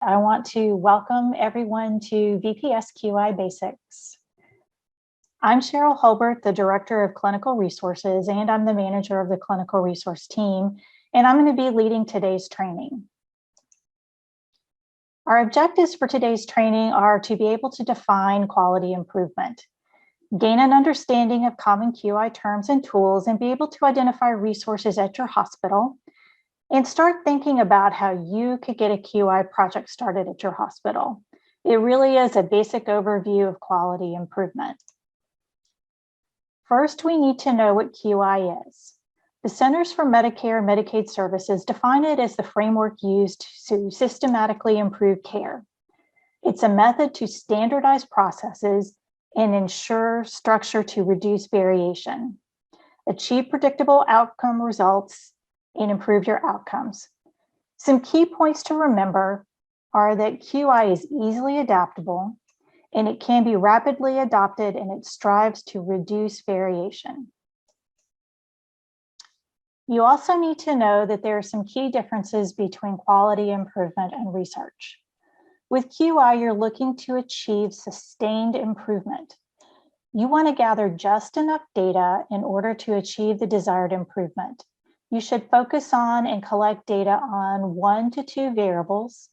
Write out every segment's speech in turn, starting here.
I want to welcome everyone to VPS QI Basics. I'm Cheryl Hulbert, the Director of Clinical Resources, and I'm the manager of the Clinical Resource team, and I'm going to be leading today's training. Our objectives for today's training are to be able to define quality improvement, gain an understanding of common QI terms and tools, and be able to identify resources at your hospital, and start thinking about how you could get a QI project started at your hospital. It really is a basic overview of quality improvement. First, we need to know what QI is. The Centers for Medicare and Medicaid Services define it as the framework used to systematically improve care. It's a method to standardize processes and ensure structure to reduce variation, achieve predictable outcome results, and improve your outcomes. Some key points to remember are that QI is easily adaptable and it can be rapidly adopted, and it strives to reduce variation. You also need to know that there are some key differences between quality improvement and research. With QI, you're looking to achieve sustained improvement. You want to gather just enough data in order to achieve the desired improvement. You should focus on and collect data on 1 to 2 variables.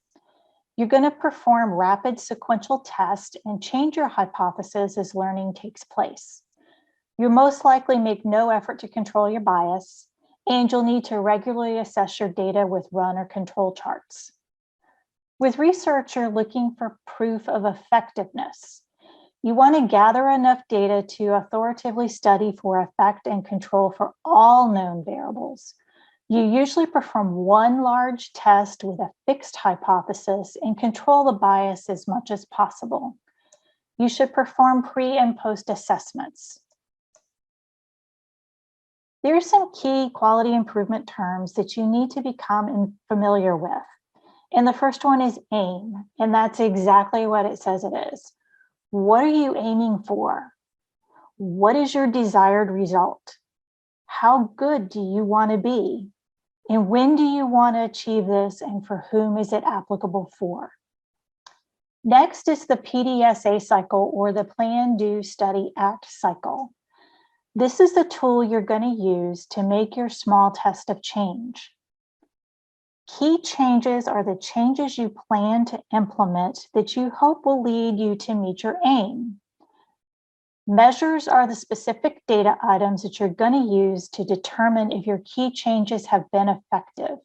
You're going to perform rapid sequential tests and change your hypothesis as learning takes place. You'll most likely make no effort to control your bias, and you'll need to regularly assess your data with run or control charts. With research, you're looking for proof of effectiveness. You want to gather enough data to authoritatively study for effect and control for all known variables. You usually perform one large test with a fixed hypothesis and control the bias as much as possible. You should perform pre and post assessments. There are some key quality improvement terms that you need to become familiar with. And the first one is aim, and that's exactly what it says it is. What are you aiming for? What is your desired result? How good do you want to be? And when do you want to achieve this, and for whom is it applicable for? Next is the PDSA cycle, or the Plan, Do, Study, Act cycle. This is the tool you're going to use to make your small test of change. Key changes are the changes you plan to implement that you hope will lead you to meet your aim. Measures are the specific data items that you're going to use to determine if your key changes have been effective.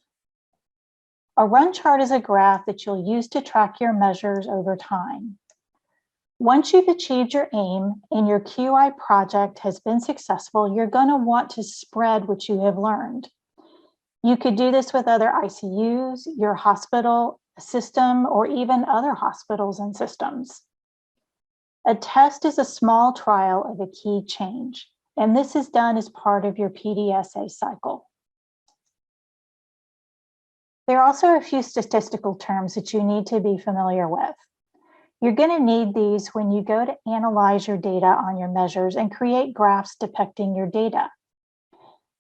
A run chart is a graph that you'll use to track your measures over time. Once you've achieved your aim and your QI project has been successful, you're going to want to spread what you have learned. You could do this with other ICUs, your hospital system, or even other hospitals and systems. A test is a small trial of a key change, and this is done as part of your PDSA cycle. There are also a few statistical terms that you need to be familiar with. You're going to need these when you go to analyze your data on your measures and create graphs depicting your data.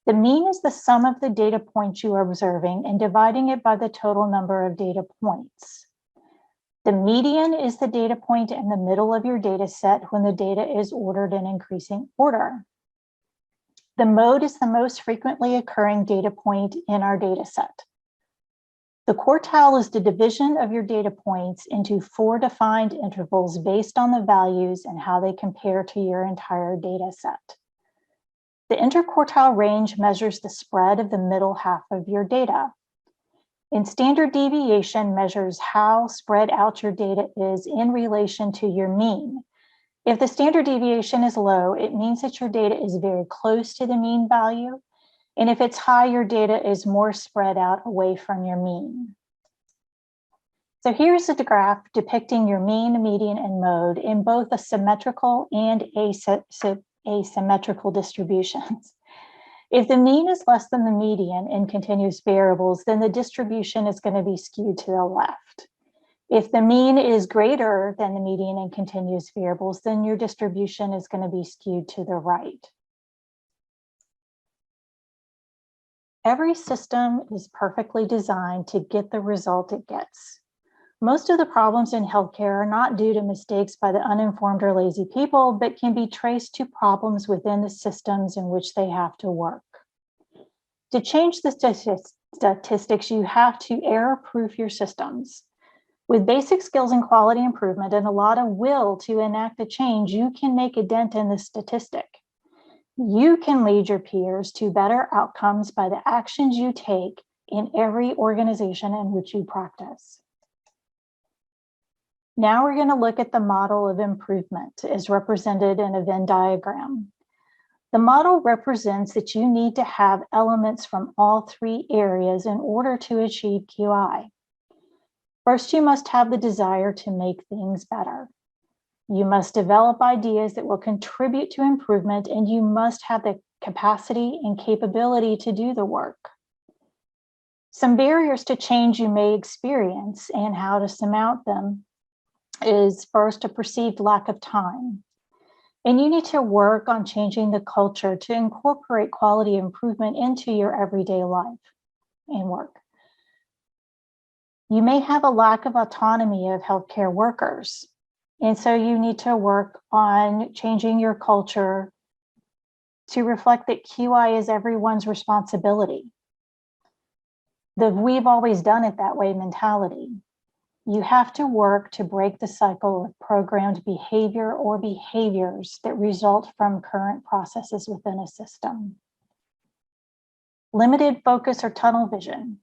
The mean is the sum of the data points you are observing and dividing it by the total number of data points. The median is the data point in the middle of your data set when the data is ordered in increasing order. The mode is the most frequently occurring data point in our data set. The quartile is the division of your data points into 4 defined intervals based on the values and how they compare to your entire data set. The interquartile range measures the spread of the middle half of your data. And standard deviation measures how spread out your data is in relation to your mean. If the standard deviation is low, it means that your data is very close to the mean value. And if it's high, your data is more spread out away from your mean. So here's a graph depicting your mean, median, and mode in both a symmetrical and asymmetrical distributions. If the mean is less than the median in continuous variables, then the distribution is going to be skewed to the left. If the mean is greater than the median in continuous variables, then your distribution is going to be skewed to the right. Every system is perfectly designed to get the result it gets. Most of the problems in healthcare are not due to mistakes by the uninformed or lazy people, but can be traced to problems within the systems in which they have to work. To change the statistics, you have to error-proof your systems. With basic skills in quality improvement and a lot of will to enact a change, you can make a dent in the statistic. You can lead your peers to better outcomes by the actions you take in every organization in which you practice. Now we're going to look at the model of improvement as represented in a Venn diagram. The model represents that you need to have elements from all three areas in order to achieve QI. First, you must have the desire to make things better. You must develop ideas that will contribute to improvement, and you must have the capacity and capability to do the work. Some barriers to change you may experience and how to surmount them is first a perceived lack of time. And you need to work on changing the culture to incorporate quality improvement into your everyday life and work. You may have a lack of autonomy of healthcare workers. And so you need to work on changing your culture to reflect that QI is everyone's responsibility. The "we've always done it that way" mentality. You have to work to break the cycle of programmed behavior or behaviors that result from current processes within a system. Limited focus or tunnel vision.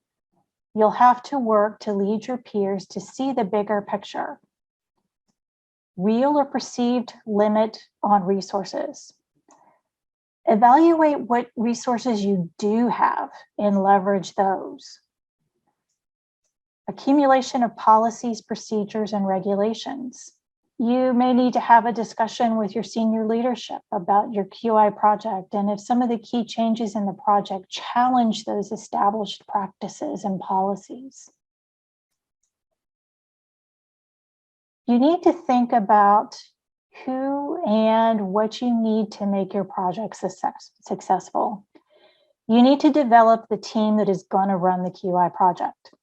You'll have to work to lead your peers to see the bigger picture. Real or perceived limit on resources. Evaluate what resources you do have and leverage those. Accumulation of policies, procedures, and regulations. You may need to have a discussion with your senior leadership about your QI project, and if some of the key changes in the project challenge those established practices and policies. You need to think about who and what you need to make your project successful. You need to develop the team that is going to run the QI project.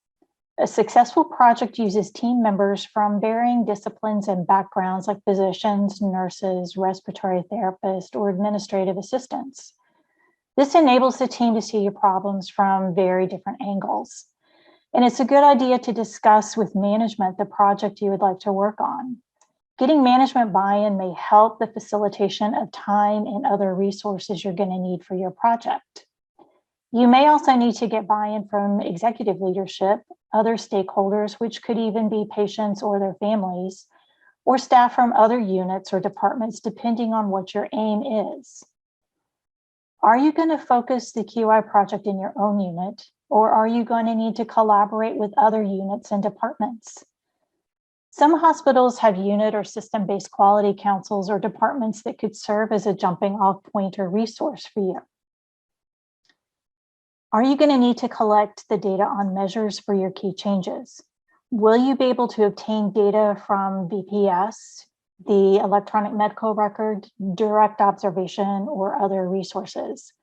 A successful project uses team members from varying disciplines and backgrounds like physicians, nurses, respiratory therapists, or administrative assistants. This enables the team to see your problems from very different angles. And it's a good idea to discuss with management the project you would like to work on. Getting management buy-in may help the facilitation of time and other resources you're going to need for your project. You may also need to get buy-in from executive leadership, other stakeholders, which could even be patients or their families, or staff from other units or departments, depending on what your aim is. Are you going to focus the QI project in your own unit, or are you going to need to collaborate with other units and departments? Some hospitals have unit or system-based quality councils or departments that could serve as a jumping-off point or resource for you. Are you going to need to collect the data on measures for your key changes? Will you be able to obtain data from VPS, the electronic medical record, direct observation, or other resources?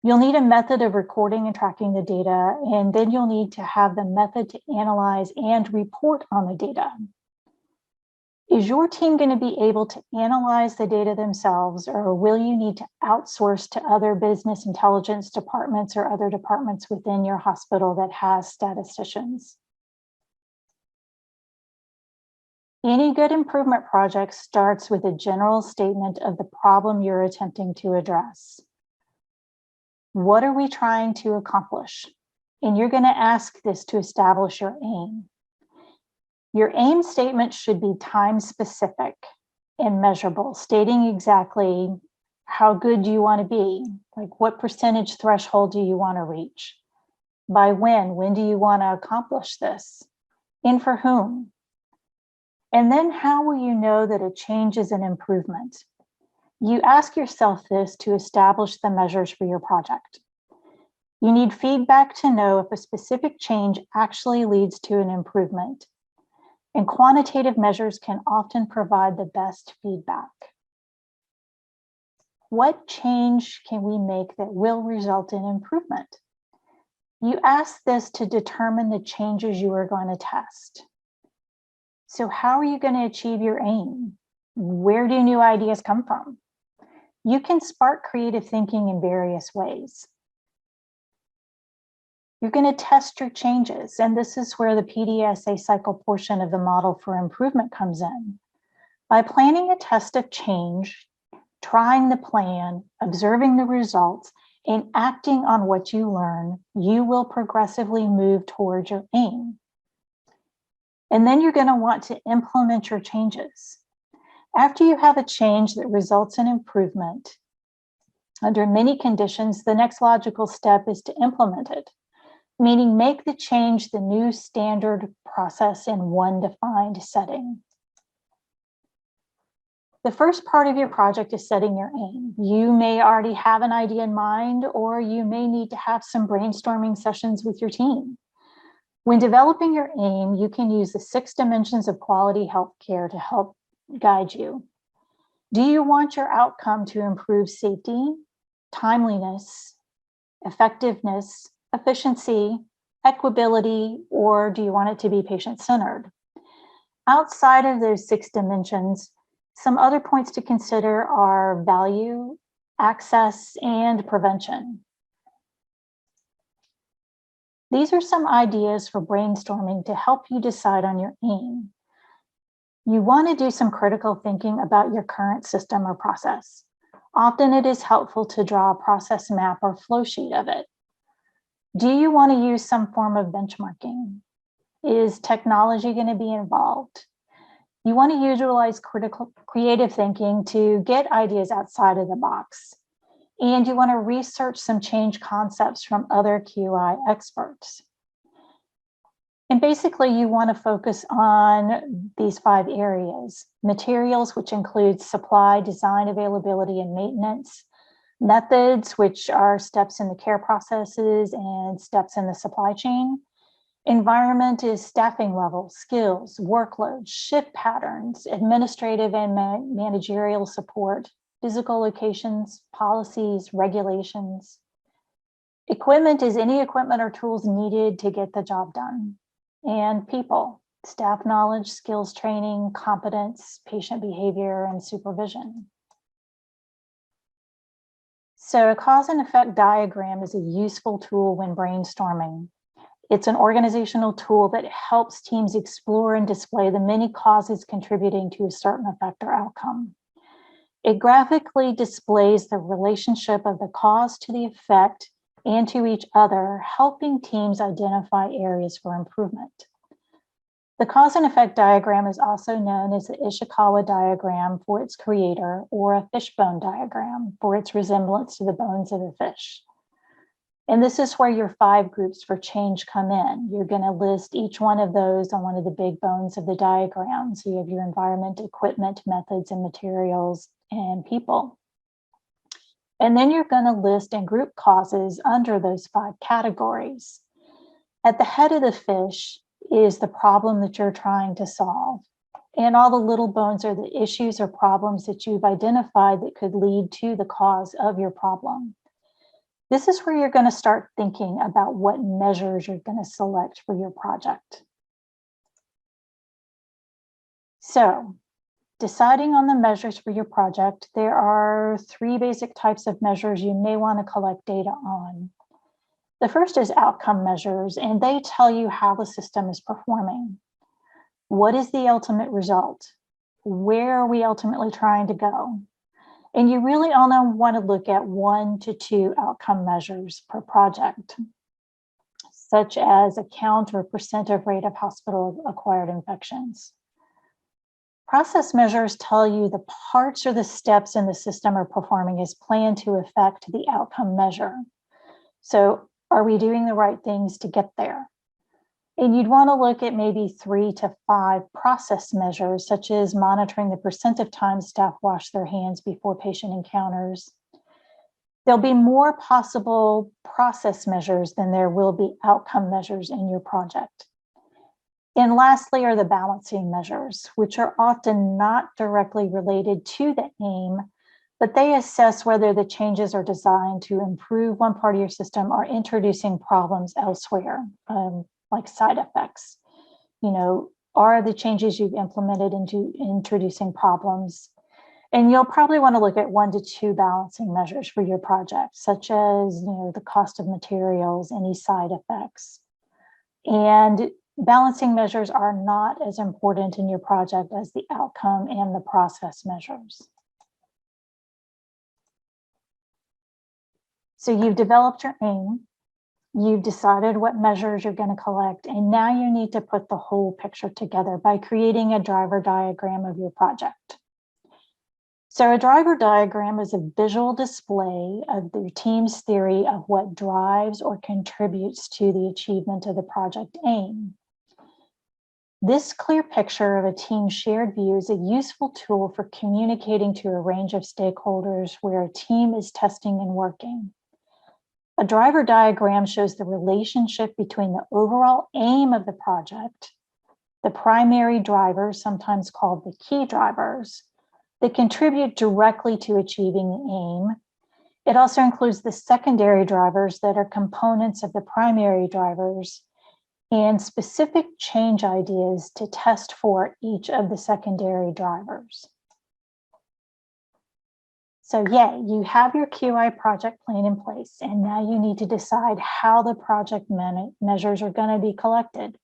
You'll need a method of recording and tracking the data, and then you'll need to have the method to analyze and report on the data. Is your team going to be able to analyze the data themselves, or will you need to outsource to other business intelligence departments or other departments within your hospital that has statisticians? Any good improvement project starts with a general statement of the problem you're attempting to address. What are we trying to accomplish? And you're going to ask this to establish your aim. Your aim statement should be time-specific and measurable, stating exactly how good do you want to be, like what percentage threshold do you want to reach, by when do you want to accomplish this, and for whom? And then how will you know that a change is an improvement? You ask yourself this to establish the measures for your project. You need feedback to know if a specific change actually leads to an improvement. And quantitative measures can often provide the best feedback. What change can we make that will result in improvement? You ask this to determine the changes you are going to test. So how are you going to achieve your aim? Where do new ideas come from? You can spark creative thinking in various ways. You're going to test your changes, and this is where the PDSA cycle portion of the model for improvement comes in. By planning a test of change, trying the plan, observing the results, and acting on what you learn, you will progressively move towards your aim. And then you're going to want to implement your changes. After you have a change that results in improvement, under many conditions, the next logical step is to implement it, meaning make the change the new standard process in one defined setting. The first part of your project is setting your aim. You may already have an idea in mind, or you may need to have some brainstorming sessions with your team. When developing your aim, you can use the 6 dimensions of quality healthcare to help guide you. Do you want your outcome to improve safety, timeliness, effectiveness, efficiency, equability, or do you want it to be patient-centered? Outside of those 6 dimensions, some other points to consider are value, access, and prevention. These are some ideas for brainstorming to help you decide on your aim. You want to do some critical thinking about your current system or process. Often it is helpful to draw a process map or flow sheet of it. Do you want to use some form of benchmarking? Is technology going to be involved? You want to utilize creative thinking to get ideas outside of the box. And you want to research some change concepts from other QI experts. And basically, you want to focus on these 5 areas: materials, which includes supply, design, availability, and maintenance; methods, which are steps in the care processes and steps in the supply chain; environment is staffing levels, skills, workload, shift patterns, administrative and managerial support; physical locations, policies, regulations. Equipment is any equipment or tools needed to get the job done. And people, staff knowledge, skills training, competence, patient behavior, and supervision. So a cause and effect diagram is a useful tool when brainstorming. It's an organizational tool that helps teams explore and display the many causes contributing to a certain effect or outcome. It graphically displays the relationship of the cause to the effect and to each other, helping teams identify areas for improvement. The cause and effect diagram is also known as the Ishikawa diagram for its creator, or a fishbone diagram for its resemblance to the bones of a fish. And this is where your 5 groups for change come in. You're going to list each one of those on one of the big bones of the diagram. So you have your environment, equipment, methods, and materials, and people. And then you're going to list and group causes under those 5 categories. At the head of the fish is the problem that you're trying to solve. And all the little bones are the issues or problems that you've identified that could lead to the cause of your problem. This is where you're going to start thinking about what measures you're going to select for your project. So, deciding on the measures for your project, there are 3 basic types of measures you may want to collect data on. The first is outcome measures, and they tell you how the system is performing. What is the ultimate result? Where are we ultimately trying to go? And you really only want to look at 1 to 2 outcome measures per project, such as a count or % of rate of hospital-acquired infections. Process measures tell you the parts or the steps in the system are performing as planned to affect the outcome measure. So are we doing the right things to get there? And you'd want to look at maybe 3 to 5 process measures, such as monitoring the % of time staff wash their hands before patient encounters. There'll be more possible process measures than there will be outcome measures in your project. And lastly are the balancing measures, which are often not directly related to the aim, but they assess whether the changes are designed to improve one part of your system or introducing problems elsewhere, like side effects. You know, Are the changes you've implemented into introducing problems? And you'll probably want to look at 1 to 2 balancing measures for your project, such as the cost of materials, any side effects. And balancing measures are not as important in your project as the outcome and the process measures. So you've developed your aim, you've decided what measures you're going to collect, and now you need to put the whole picture together by creating a driver diagram of your project. So a driver diagram is a visual display of the team's theory of what drives or contributes to the achievement of the project aim. This clear picture of a team's shared view is a useful tool for communicating to a range of stakeholders where a team is testing and working. A driver diagram shows the relationship between the overall aim of the project, the primary drivers, sometimes called the key drivers, that contribute directly to achieving the aim. It also includes the secondary drivers that are components of the primary drivers and specific change ideas to test for each of the secondary drivers. So yeah, you have your QI project plan in place, and now you need to decide how the project measures are going to be collected.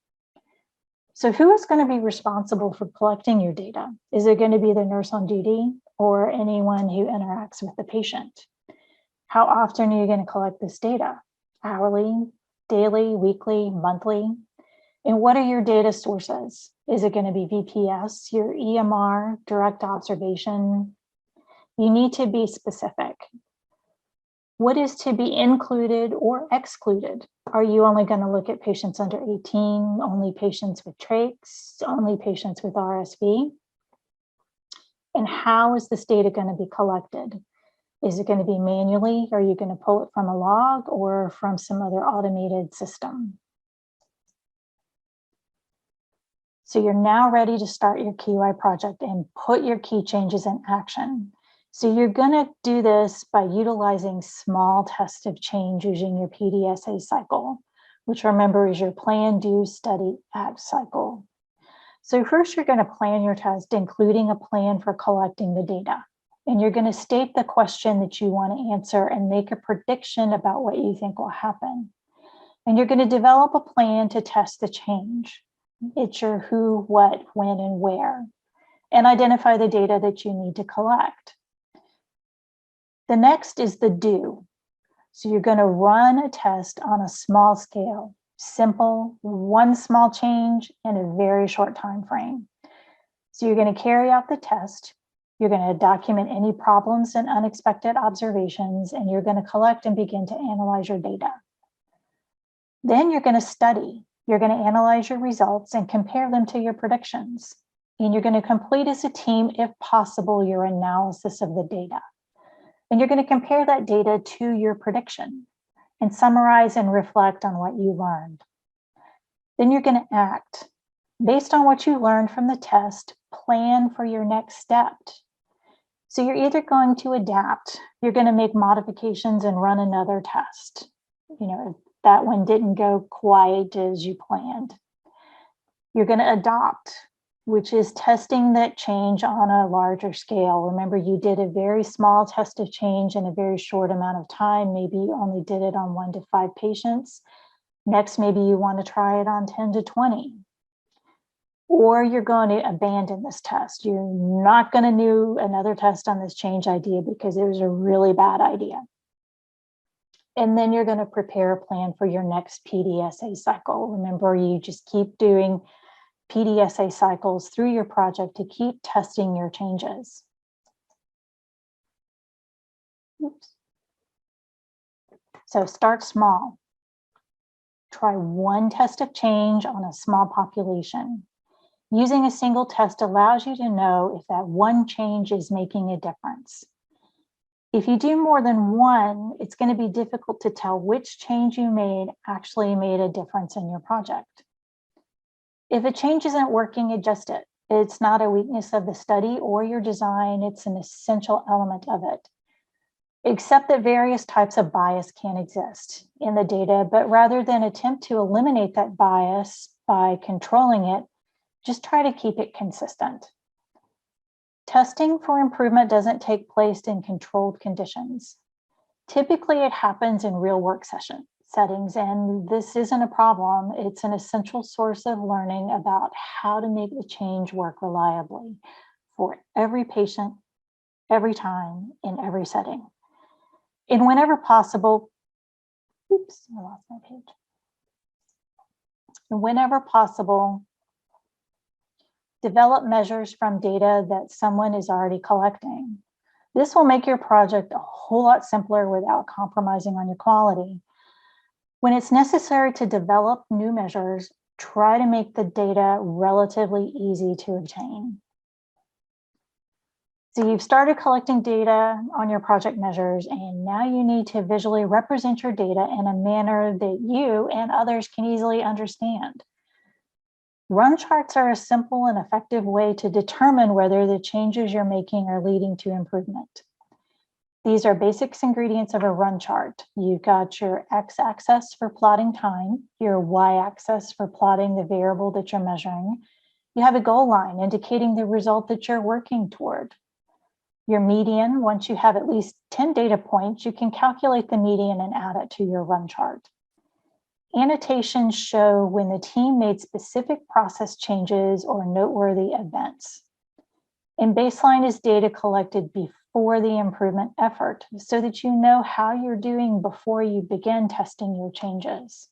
So who is going to be responsible for collecting your data? Is it going to be the nurse on duty or anyone who interacts with the patient? How often are you going to collect this data? Hourly, daily, weekly, monthly? And what are your data sources? Is it going to be VPS, your EMR, direct observation? You need to be specific. What is to be included or excluded? Are you only going to look at patients under 18, only patients with trachs, only patients with RSV? And how is this data going to be collected? Is it going to be manually? Are you going to pull it from a log or from some other automated system? So you're now ready to start your QI project and put your key changes in action. So you're going to do this by utilizing small tests of change using your PDSA cycle, which remember is your plan, do, study, act cycle. So first you're going to plan your test, including a plan for collecting the data. And you're going to state the question that you want to answer and make a prediction about what you think will happen. And you're going to develop a plan to test the change. It's your who, what, when, and where. And identify the data that you need to collect. The next is the do. So you're going to run a test on a small scale, simple, one small change in a very short time frame. So you're going to carry out the test. You're going to document any problems and unexpected observations, and you're going to collect and begin to analyze your data. Then you're going to study. You're going to analyze your results and compare them to your predictions. And you're going to complete as a team, if possible, your analysis of the data. And you're going to compare that data to your prediction and summarize and reflect on what you learned. Then you're going to act. Based on what you learned from the test, plan for your next step. So you're either going to adapt, you're going to make modifications and run another test. If that one didn't go quite as you planned. You're going to adopt, which is testing that change on a larger scale. Remember, you did a very small test of change in a very short amount of time. Maybe you only did it on 1 to 5 patients. Next, maybe you want to try it on 10 to 20. Or you're going to abandon this test. You're not going to do another test on this change idea because it was a really bad idea. And then you're going to prepare a plan for your next PDSA cycle. Remember, you just keep doing PDSA cycles through your project to keep testing your changes. Oops. So start small. Try one test of change on a small population. Using a single test allows you to know if that one change is making a difference. If you do more than one, it's going to be difficult to tell which change you made actually made a difference in your project. If a change isn't working, adjust it. It's not a weakness of the study or your design, it's an essential element of it. Accept that various types of bias can exist in the data, but rather than attempt to eliminate that bias by controlling it, Just try to keep it consistent. Testing for improvement doesn't take place in controlled conditions. Typically, it happens in real work settings, and this isn't a problem. It's an essential source of learning about how to make the change work reliably for every patient, every time, in every setting. And whenever possible, oops, I lost my page. And whenever possible, develop measures from data that someone is already collecting. This will make your project a whole lot simpler without compromising on your quality. When it's necessary to develop new measures, try to make the data relatively easy to obtain. So you've started collecting data on your project measures, and now you need to visually represent your data in a manner that you and others can easily understand. Run charts are a simple and effective way to determine whether the changes you're making are leading to improvement. These are basic ingredients of a run chart. You've got your x-axis for plotting time, your y-axis for plotting the variable that you're measuring. You have a goal line indicating the result that you're working toward. Your median, once you have at least 10 data points, you can calculate the median and add it to your run chart. Annotations show when the team made specific process changes or noteworthy events. And baseline is data collected before the improvement effort so that you know how you're doing before you begin testing your changes.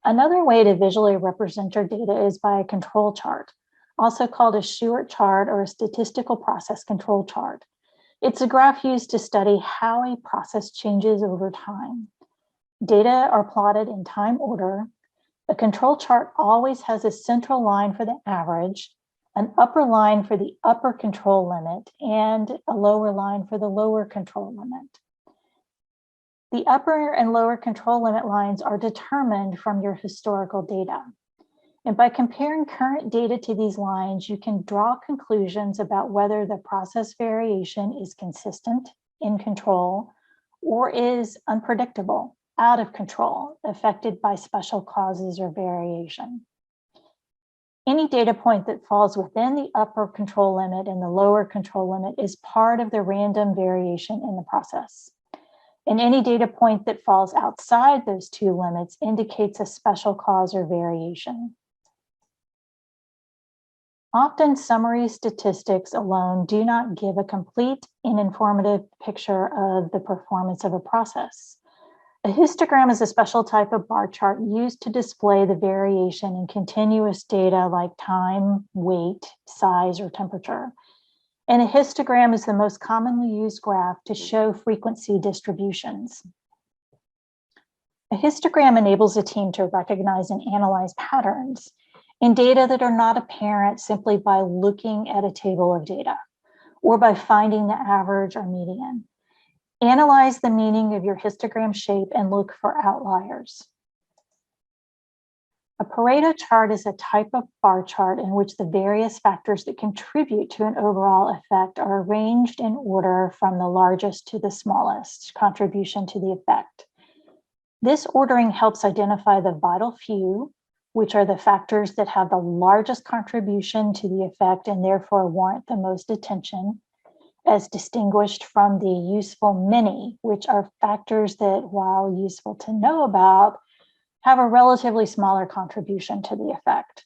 Another way to visually represent your data is by a control chart, also called a Shewhart chart or a statistical process control chart. It's a graph used to study how a process changes over time. Data are plotted in time order. A control chart always has a central line for the average, an upper line for the upper control limit, and a lower line for the lower control limit. The upper and lower control limit lines are determined from your historical data. And by comparing current data to these lines, you can draw conclusions about whether the process variation is consistent, in control, or is unpredictable, out of control, affected by special causes or variation. Any data point that falls within the upper control limit and the lower control limit is part of the random variation in the process. And any data point that falls outside those two limits indicates a special cause or variation. Often summary statistics alone do not give a complete and informative picture of the performance of a process. A histogram is a special type of bar chart used to display the variation in continuous data like time, weight, size, or temperature. And a histogram is the most commonly used graph to show frequency distributions. A histogram enables a team to recognize and analyze patterns in data that are not apparent simply by looking at a table of data or by finding the average or median. Analyze the meaning of your histogram shape and look for outliers. A Pareto chart is a type of bar chart in which the various factors that contribute to an overall effect are arranged in order from the largest to the smallest contribution to the effect. This ordering helps identify the vital few, which are the factors that have the largest contribution to the effect and therefore warrant the most attention, as distinguished from the useful many, which are factors that, while useful to know about, have a relatively smaller contribution to the effect.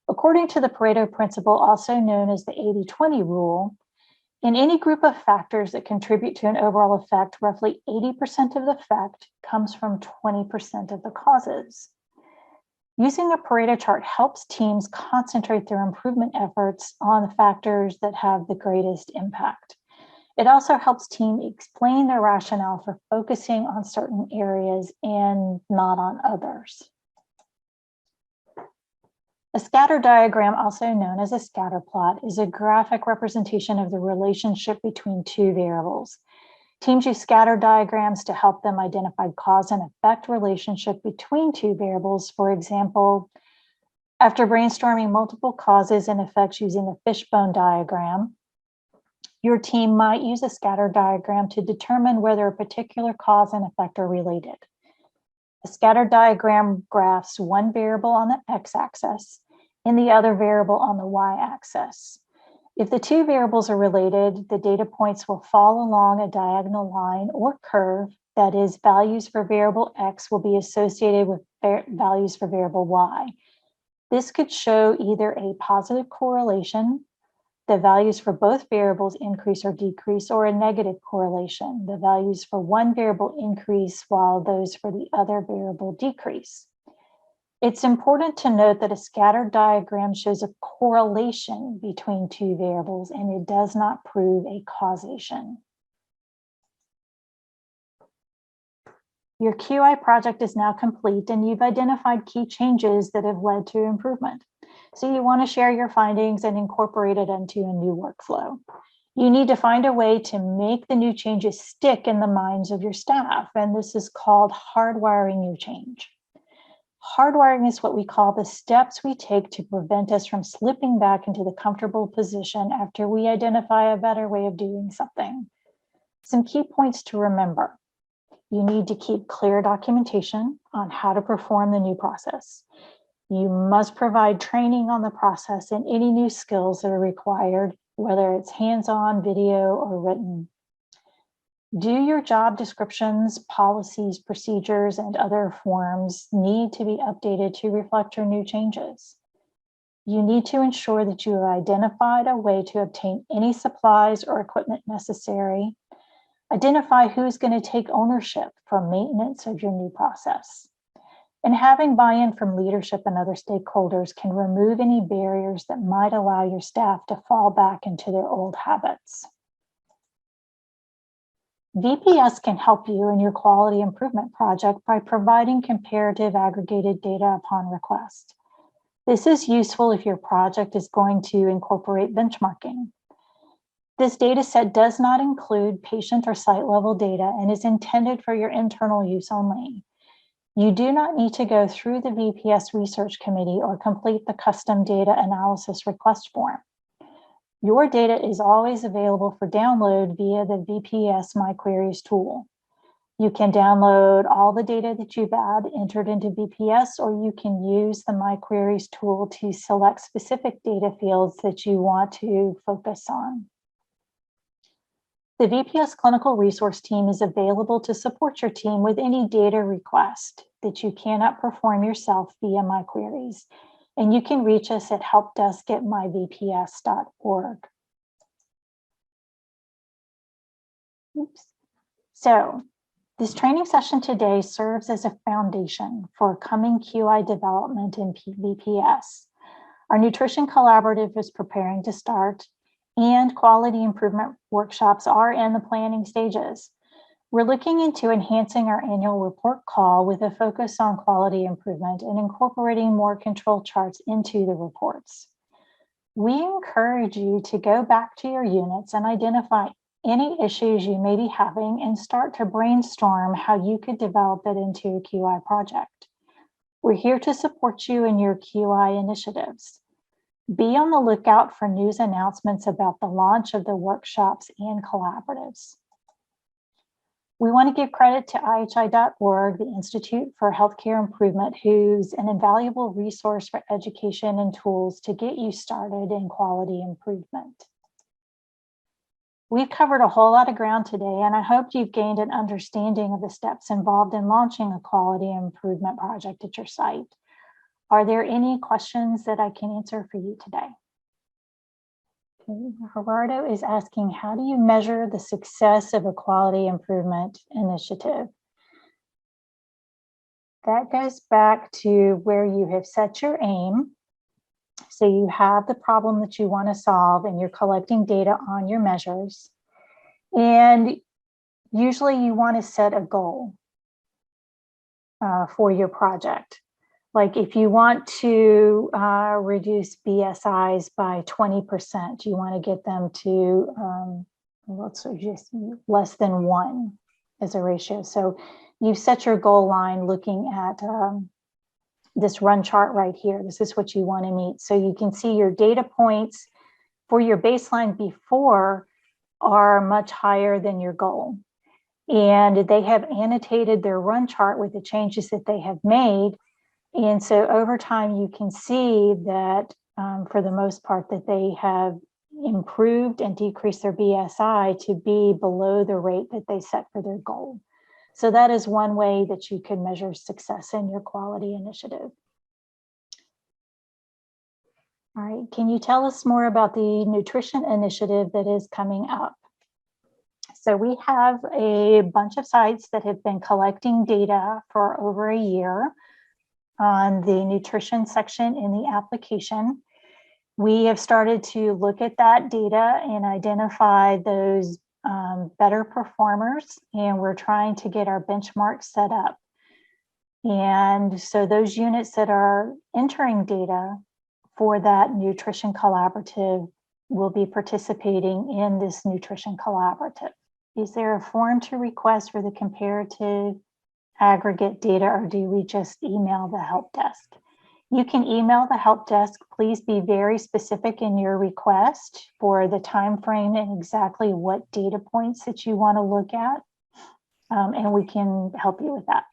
According to the Pareto principle, also known as the 80-20 rule, in any group of factors that contribute to an overall effect, roughly 80% of the effect comes from 20% of the causes. Using a Pareto chart helps teams concentrate their improvement efforts on the factors that have the greatest impact. It also helps teams explain their rationale for focusing on certain areas and not on others. A scatter diagram, also known as a scatter plot, is a graphic representation of the relationship between two variables. Teams use scatter diagrams to help them identify cause and effect relationship between two variables. For example, after brainstorming multiple causes and effects using a fishbone diagram, your team might use a scatter diagram to determine whether a particular cause and effect are related. A scatter diagram graphs one variable on the x-axis and the other variable on the y-axis. If the two variables are related, the data points will fall along a diagonal line or curve. That is, values for variable x will be associated with values for variable y. This could show either a positive correlation, the values for both variables increase or decrease, or a negative correlation, the values for one variable increase while those for the other variable decrease. It's important to note that a scatter diagram shows a correlation between two variables and it does not prove a causation. Your QI project is now complete and you've identified key changes that have led to improvement. So you want to share your findings and incorporate it into a new workflow. You need to find a way to make the new changes stick in the minds of your staff, and this is called hardwiring your change. Hardwiring is what we call the steps we take to prevent us from slipping back into the comfortable position after we identify a better way of doing something. Some key points to remember. You need to keep clear documentation on how to perform the new process. You must provide training on the process and any new skills that are required, whether it's hands-on, video, or written. Do your job descriptions, policies, procedures, and other forms need to be updated to reflect your new changes. You need to ensure that you have identified a way to obtain any supplies or equipment necessary. Identify who's going to take ownership for maintenance of your new process. And having buy-in from leadership and other stakeholders can remove any barriers that might allow your staff to fall back into their old habits. VPS can help you in your quality improvement project by providing comparative aggregated data upon request. This is useful if your project is going to incorporate benchmarking. This data set does not include patient or site level data and is intended for your internal use only. You do not need to go through the VPS Research Committee or complete the custom data analysis request form. Your data is always available for download via the VPS My Queries tool. You can download all the data that you've entered into VPS, or you can use the My Queries tool to select specific data fields that you want to focus on. The VPS Clinical Resource Team is available to support your team with any data request that you cannot perform yourself via My Queries. And you can reach us at helpdesk@myvps.org. Oops. So this training session today serves as a foundation for coming QI development in VPS. Our Nutrition Collaborative is preparing to start, and quality improvement workshops are in the planning stages. We're looking into enhancing our annual report call with a focus on quality improvement and incorporating more control charts into the reports. We encourage you to go back to your units and identify any issues you may be having and start to brainstorm how you could develop it into a QI project. We're here to support you in your QI initiatives. Be on the lookout for news announcements about the launch of the workshops and collaboratives. We want to give credit to IHI.org, the Institute for Healthcare Improvement, who's an invaluable resource for education and tools to get you started in quality improvement. We've covered a whole lot of ground today, and I hope you've gained an understanding of the steps involved in launching a quality improvement project at your site. Are there any questions that I can answer for you today? Okay, Gerardo is asking, how do you measure the success of a quality improvement initiative? That goes back to where you have set your aim. So you have the problem that you want to solve and you're collecting data on your measures. And usually you want to set a goal for your project. Like if you want to reduce BSIs by 20%, you want to get them to let's just less than 1 as a ratio. So you set your goal line looking at this run chart right here. This is what you want to meet. So you can see your data points for your baseline before are much higher than your goal. And they have annotated their run chart with the changes that they have made. And so over time, you can see that for the most part that they have improved and decreased their BSI to be below the rate that they set for their goal. So that is one way that you can measure success in your quality initiative. All right, can you tell us more about the nutrition initiative that is coming up? So we have a bunch of sites that have been collecting data for over a year on the nutrition section in the application. We have started to look at that data and identify those better performers, and we're trying to get our benchmarks set up. And so those units that are entering data for that nutrition collaborative will be participating in this nutrition collaborative. Is there a form to request for the comparative aggregate data, or do we just email the help desk? You can email the help desk. Please be very specific in your request for the time frame and exactly what data points that you want to look at, and we can help you with that.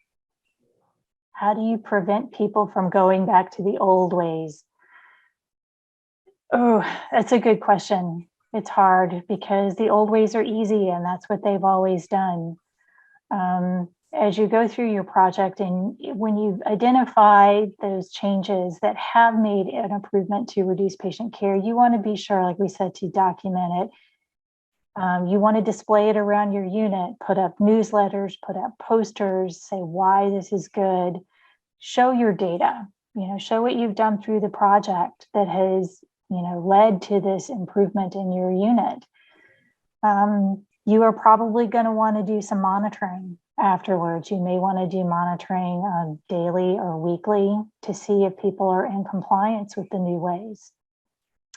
How do you prevent people from going back to the old ways? Oh, that's a good question. It's hard because the old ways are easy and that's what they've always done. As you go through your project and when you've identified those changes that have made an improvement to reduce patient care, you want to be sure, like we said, to document it. You want to display it around your unit, put up newsletters, put up posters, say why this is good, show your data, show what you've done through the project that has, led to this improvement in your unit. You are probably going to want to do some monitoring afterwards. You may want to do monitoring daily or weekly to see if people are in compliance with the new ways.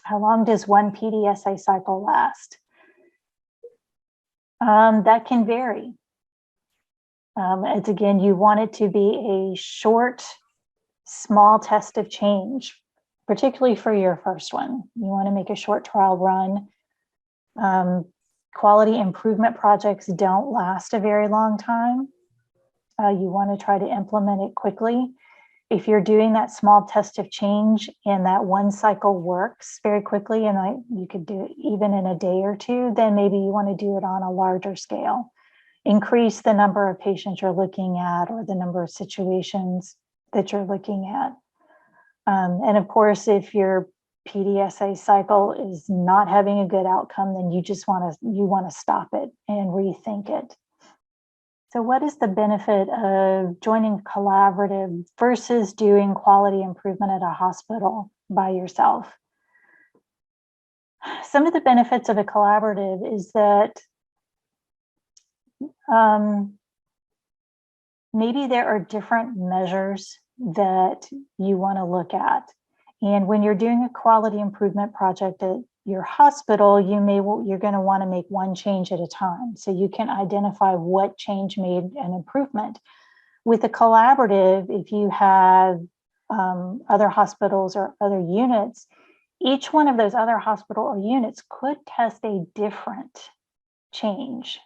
How long does one PDSA cycle last? That can vary. It's again, you want it to be a short, small test of change, particularly for your first one. You want to make a short trial run. Quality improvement projects don't last a very long time. You want to try to implement it quickly. If you're doing that small test of change and that one cycle works very quickly, and you could do it even in a day or two, then maybe you want to do it on a larger scale. Increase the number of patients you're looking at or the number of situations that you're looking at. And of course, if your PDSA cycle is not having a good outcome, then you want to stop it and rethink it. So what is the benefit of joining a collaborative versus doing quality improvement at a hospital by yourself? Some of the benefits of a collaborative is that maybe there are different measures that you want to look at. And when you're doing a quality improvement project at your hospital, you're going to want to make one change at a time. So you can identify what change made an improvement. With a collaborative, if you have other hospitals or other units, each one of those other hospital or units could test a different change.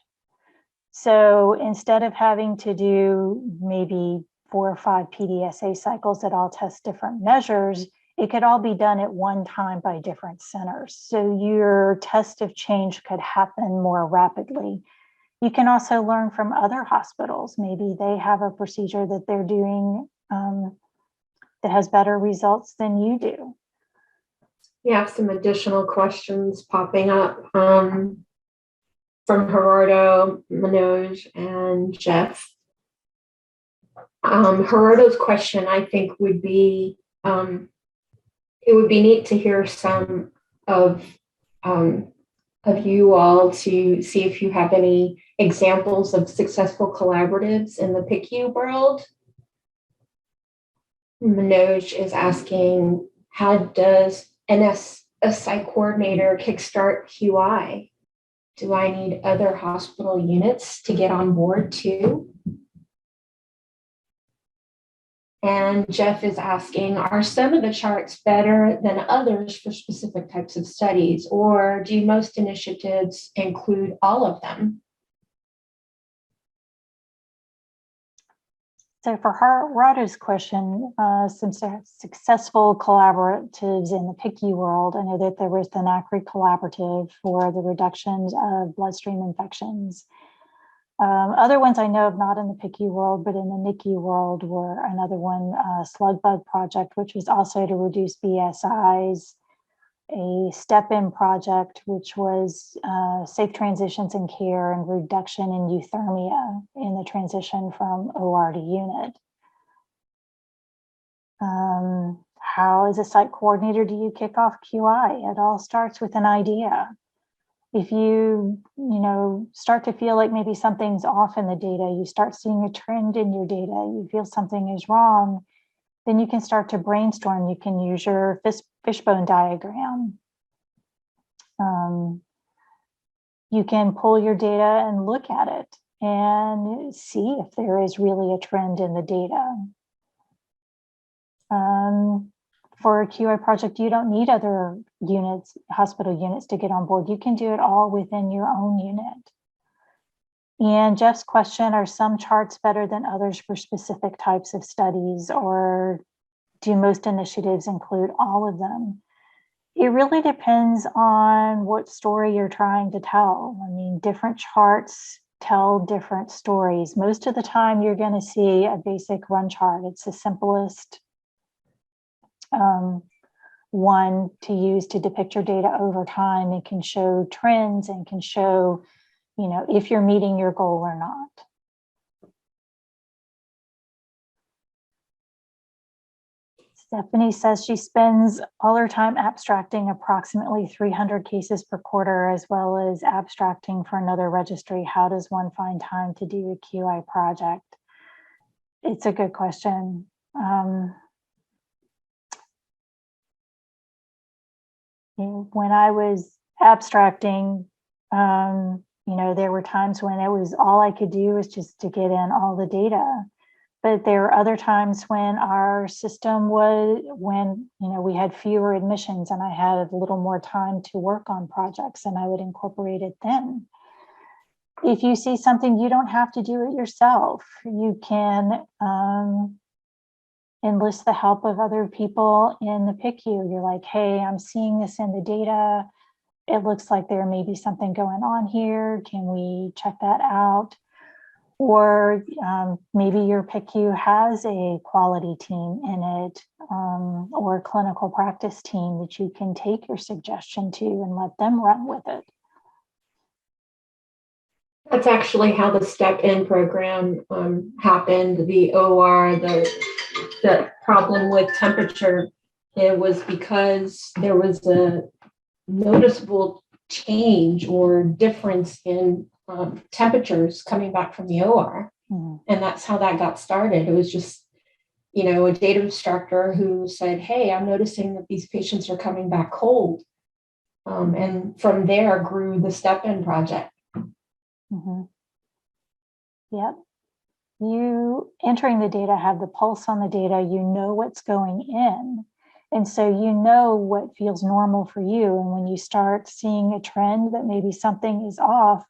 So instead of having to do maybe 4 or 5 PDSA cycles that all test different measures, it could all be done at one time by different centers. So your test of change could happen more rapidly. You can also learn from other hospitals. Maybe they have a procedure that they're doing that has better results than you do. We have some additional questions popping up from Gerardo, Manoj, and Jeff. Gerardo's question, I think, would be, it would be neat to hear some of you all to see if you have any examples of successful collaboratives in the PICU world. Manoj is asking, how does an SI coordinator kickstart QI? Do I need other hospital units to get on board too? And Jeff is asking, are some of the charts better than others for specific types of studies, or do most initiatives include all of them? So for Rado's question, some successful collaboratives in the PICU world, I know that there was the NACRI collaborative for the reductions of bloodstream infections. Other ones I know of, not in the PICU world, but in the NICU world, were another one, Slug Bug Project, which was also to reduce BSIs, a step-in project, which was safe transitions in care and reduction in euthermia in the transition from OR to unit. How, as a site coordinator, do you kick off QI? It all starts with an idea. If you start to feel like maybe something's off in the data, you start seeing a trend in your data, you feel something is wrong, then you can start to brainstorm. You can use your fishbone diagram. You can pull your data and look at it and see if there is really a trend in the data. For a QI project, you don't need other units, hospital units, to get on board. You can do it all within your own unit. And Jeff's question, are some charts better than others for specific types of studies, or do most initiatives include all of them? It really depends on what story you're trying to tell. I mean, different charts tell different stories. Most of the time, you're going to see a basic run chart. It's the simplest one to use to depict your data over time. It can show trends and can show, if you're meeting your goal or not. Stephanie says she spends all her time abstracting approximately 300 cases per quarter, as well as abstracting for another registry. How does one find time to do a QI project? It's a good question. When I was abstracting, there were times when it was all I could do was just to get in all the data. But there were other times when our system was, we had fewer admissions and I had a little more time to work on projects, and I would incorporate it then. If you see something, you don't have to do it yourself. You can enlist the help of other people in the PICU. You're like, hey, I'm seeing this in the data. It looks like there may be something going on here. Can we check that out? Or maybe your PICU has a quality team in it, or a clinical practice team that you can take your suggestion to and let them run with it. That's actually how the step-in program happened. The OR, the problem with temperature, it was because there was a noticeable change or difference in temperatures coming back from the OR. And that's how that got started. It was just, a data instructor who said, hey, I'm noticing that these patients are coming back cold. And from there grew the step-in project. Yep. You entering the data, have the pulse on the data, you know what's going in. And so you know what feels normal for you. And when you start seeing a trend that maybe something is off,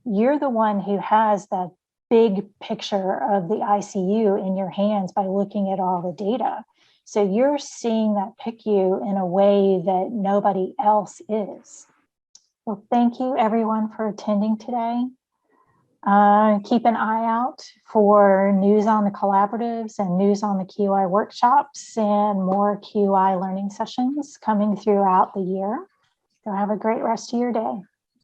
you're the one who has that big picture of the ICU in your hands by looking at all the data. So you're seeing that PICU in a way that nobody else is. Well, thank you everyone for attending today. Keep an eye out for news on the collaboratives and news on the QI workshops and more QI learning sessions coming throughout the year. So have a great rest of your day.